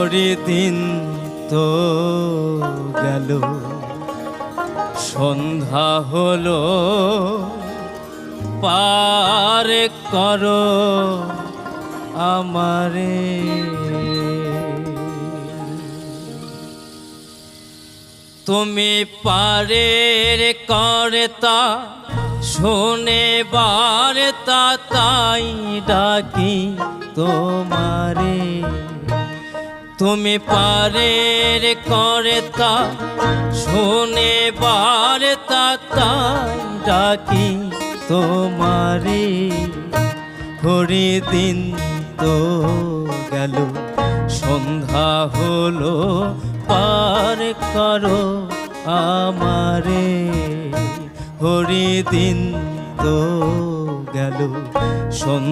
ঘড়ি দিন তো গেল, সন্ধ্যা হলো, পার করো আমারে। তুমি পারের কর্তা, শোনে বার্তা, তাই ডাকি তোমারে। তুমি পারের কর্তা, শোনে বার্তা, তাই ডাকি তোমারে। ঘড়ি দিন তো গেল, সন্ধ্যা হলো, পার করো আমারে। ঘড়ি দিন তো গেল, সন্ধ্যা